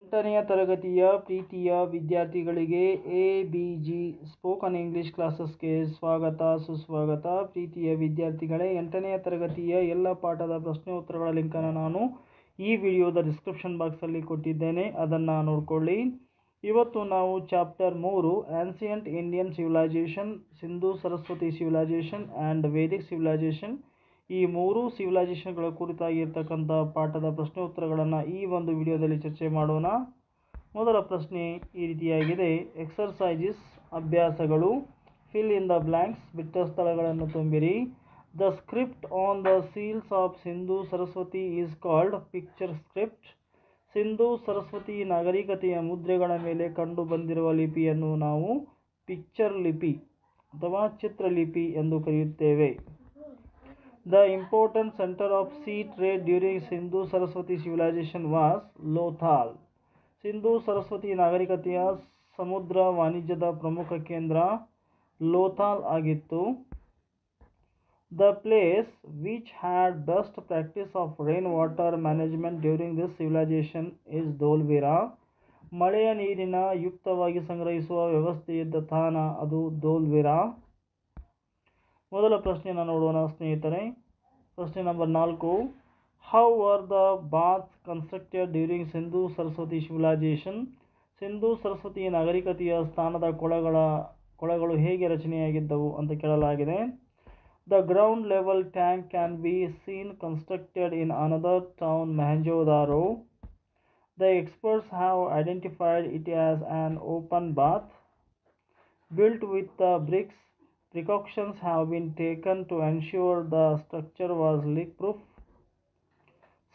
8ನೆಯ ತರಗತಿಯ ಪ್ರೀತಿಯ ವಿದ್ಯಾರ್ಥಿಗಳಿಗೆ ಎಬಿಜಿ ಸ್ಪೋಕನ್ ಇಂಗ್ಲಿಷ್ ಕ್ಲಾಸಸ್ಗೆ ಸ್ವಾಗತ ಸುಸ್ವಾಗತ. ಪ್ರೀತಿಯ ವಿದ್ಯಾರ್ಥಿಗಳೇ, 8ನೆಯ ತರಗತಿಯ ಎಲ್ಲ ಪಾಠದ ಪ್ರಶ್ನೆ ಉತ್ತರಗಳ ಲಿಂಕನ್ನು ನಾನು ಈ ವಿಡಿಯೋದ ಡಿಸ್ಕ್ರಿಪ್ಷನ್ ಬಾಕ್ಸಲ್ಲಿ ಕೊಟ್ಟಿದ್ದೇನೆ, ಅದನ್ನು ನೋಡ್ಕೊಳ್ಳಿ. ಇವತ್ತು ನಾವು chapter 3 ancient Indian civilisation, Sindhu Saraswati civilisation and Vedic civilisation, ಈ ಮೂರು ಸಿವಿಲೈಸೇಷನ್ಗಳ ಕುರಿತಾಗಿರ್ತಕ್ಕಂಥ ಪಾಠದ ಪ್ರಶ್ನೆ ಉತ್ತರಗಳನ್ನು ಈ ಒಂದು ವಿಡಿಯೋದಲ್ಲಿ ಚರ್ಚೆ ಮಾಡೋಣ. ಮೊದಲ ಪ್ರಶ್ನೆ ಈ ರೀತಿಯಾಗಿದೆ: ಎಕ್ಸರ್ಸೈಸಸ್, ಅಭ್ಯಾಸಗಳು. ಫಿಲ್ ಇನ್ ದ ಬ್ಲ್ಯಾಂಕ್ಸ್, ಬಿಟ್ಟ ಸ್ಥಳಗಳನ್ನು ತುಂಬಿರಿ. The script on the seals of Sindhu Saraswati is called picture script. Sindhu Saraswati ನಾಗರಿಕತೆಯ ಮುದ್ರೆಗಳ ಮೇಲೆ ಕಂಡು ಬಂದಿರುವ ಲಿಪಿಯನ್ನು ನಾವು ಪಿಕ್ಚರ್ ಲಿಪಿ ಅಥವಾ ಚಿತ್ರಲಿಪಿ ಎಂದು ಕರೆಯುತ್ತೇವೆ. The important center of sea trade during Sindhu Saraswati civilization was Lothal. Sindhu Saraswati ನಾಗರಿಕತೆಯ ಸಮುದ್ರ ವಾಣಿಜ್ಯದ ಪ್ರಮುಖ ಕೇಂದ್ರ ಲೋಥಾಲ್ ಆಗಿತ್ತು. The place which had best practice of rainwater management during this civilization is Dholvira. ಮಳೆಯ ನೀರಿನ ಯುಕ್ತವಾಗಿ ಸಂಗ್ರಹಿಸುವ ವ್ಯವಸ್ಥೆಯಿದ್ದ ತಾಣ ಅದು ಧೋಲ್ವಿರಾ. ಮೊದಲ ಪ್ರಶ್ನೆಯನ್ನು ನೋಡೋಣ ಸ್ನೇಹಿತರೆ. ಪ್ರಶ್ನೆ number 4. How were the baths constructed during Sindhu Saraswati civilization. Sindhu Saraswati ನಾಗರಿಕತೆಯ ಸ್ಥಾನದ ಕೊಳಗಳು ಹೇಗೆ ರಚನೆಯಾಗಿದ್ದವು ಅಂತ ಕೇಳಲಾಗಿದೆ. The ground level tank can be seen constructed in another town Mohenjodaro. The experts have identified it as an open bath built with the bricks. Precautions have been taken to ensure the structure was leak-proof.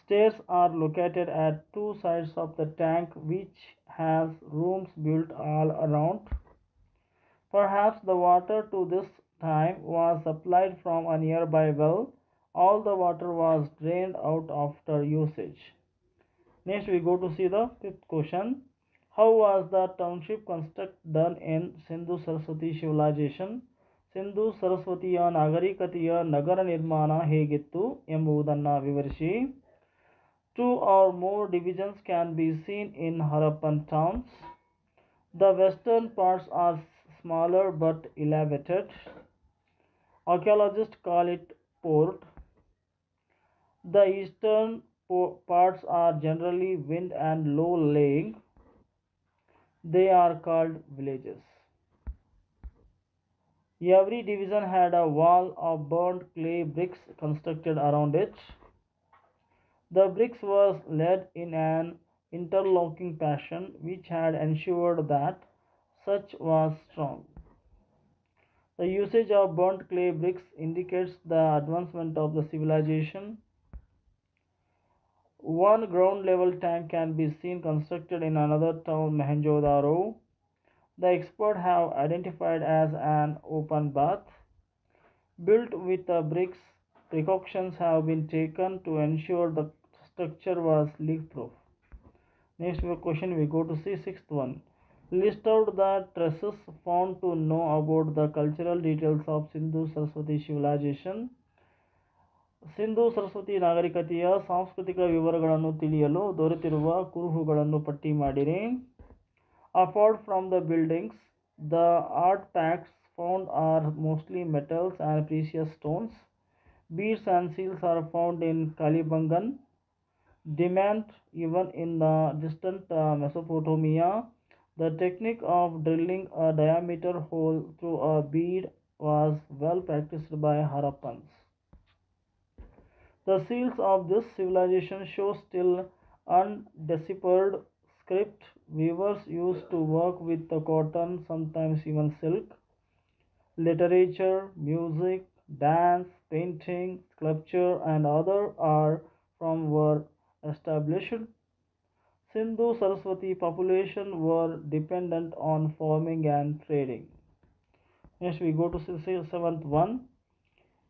Stairs are located at two sides of the tank, which has rooms built all around. Perhaps the water to this time was supplied from a nearby well. All the water was drained out after usage. Next we go to see the fifth question. How was the township construct done in Sindhu Saraswati civilization? Sindhu ಸರಸ್ವತಿಯ ನಾಗರಿಕತೆಯ ನಗರ ನಿರ್ಮಾಣ ಹೇಗಿತ್ತು ಎಂಬುದನ್ನು ವಿವರಿಸಿ. 2 or more divisions can be seen in Harappan towns. The western parts are smaller but elevated. Archaeologists call it port. The eastern parts are generally wind and low lying. They are called villages. Every division had a wall of burnt clay bricks constructed around it. The bricks was laid in an interlocking fashion, which had ensured that such was strong. The usage of burnt clay bricks indicates the advancement of the civilization. One ground level tank can be seen constructed in another town, Mohenjo-daro. The experts have identified as an open bath built with the bricks. Precautions have been taken to ensure the structure was leak-proof. Next question we go to see sixth one. List out the traces found to know about the cultural details of Sindhu Saraswati civilization. Sindhu Saraswati ನಾಗರಿಕತೆಯ ಸಾಂಸ್ಕೃತಿಕ ವಿವರಗಳನ್ನು ತಿಳಿಯಲು ದೊರೆತಿರುವ ಕುರುಹುಗಳನ್ನು ಪಟ್ಟಿ ಮಾಡಿರಿ. Apart from the buildings, the artifacts found are mostly metals and precious stones. Beads and seals are found in Kalibangan, Dimant, even in the distant Mesopotamia. The technique of drilling a diameter hole through a bead was well practiced by Harappans. The seals of this civilization show still undeciphered script. Weavers used to work with the cotton, sometimes even silk. Literature, music, dance, painting, sculpture, and other art forms were established. Sindhu Saraswati population were dependent on farming and trading. Next we go to seventh one.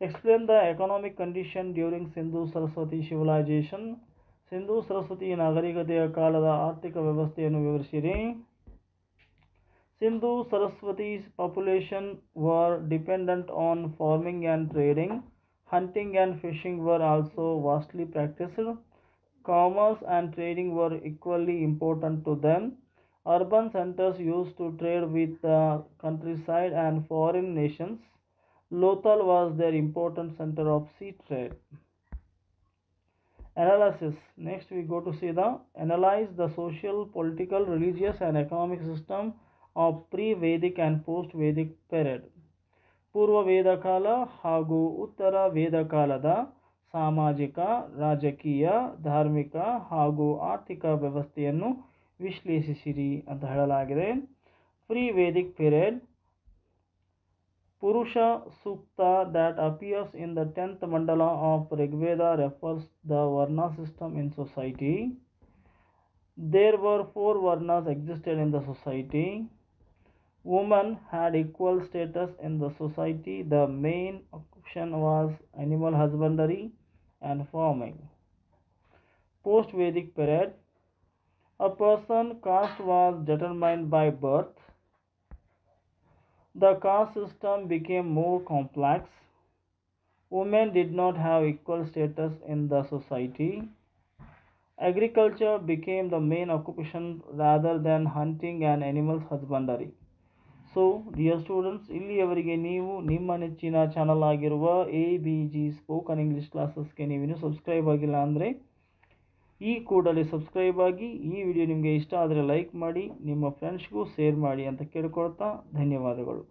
Explain the economic condition during Sindhu Saraswati civilization. Sindhu Saraswati ನಾಗರಿಕತೆಯ ಕಾಲದ ಆರ್ಥಿಕ ವ್ಯವಸ್ಥೆಯನ್ನು ವಿವರಿಸಿರಿ. Sindhu Saraswati population were dependent on farming and trading. Hunting and fishing were also vastly practiced. Commerce and trading were equally important to them. Urban centers used to trade with the countryside and foreign nations. Lothal was their important center of sea trade. Analysis. Next we go to see the analyze the social, political, religious and economic system of pre-Vedic and post-Vedic period. ಪೂರ್ವ ವೇದಕಾಲ ಹಾಗೂ ಉತ್ತರ ವೇದಕಾಲದ ಸಾಮಾಜಿಕ, ರಾಜಕೀಯ, ಧಾರ್ಮಿಕ ಹಾಗೂ ಆರ್ಥಿಕ ವ್ಯವಸ್ಥೆಯನ್ನು ವಿಶ್ಲೇಷಿಸಿರಿ ಅಂತ ಹೇಳಲಾಗಿದೆ. Pre Vedic period Purusha Sukta that appears in the 10th mandala of Rigveda refers the Varna system in society. There were 4 Varnas existed in the society. Women had equal status in the society. The main occupation was animal husbandry and farming. Post-Vedic period, a person's caste was determined by birth. The caste system became more complex. Women did not have equal status in the society. Agriculture became the main occupation rather than hunting and animal husbandry. So dear students, ಇಲ್ಲಿಯವರೆಗೆ ನೀವು ನಿಮ್ಮ ನೆಚ್ಚಿನ channel ಆಗಿರುವ ABG spoken English ಕ್ಲಾಸಸ್ಗೆ ನೀವಿನ್ನೂ subscribe ಆಗಿಲ್ಲ ಅಂದರೆ ಈ ಕೂಡಲೇ ಸಬ್ಸ್ಕ್ರೈಬ್ ಆಗಿ. ಈ ವಿಡಿಯೋ ನಿಮಗೆ ಇಷ್ಟ ಆದರೆ ಲೈಕ್ ಮಾಡಿ, ನಿಮ್ಮ ಫ್ರೆಂಡ್ಸ್ಗೂ ಶೇರ್ ಮಾಡಿ ಅಂತ ಕೇಳ್ಕೊಳ್ತಾ ಧನ್ಯವಾದಗಳು.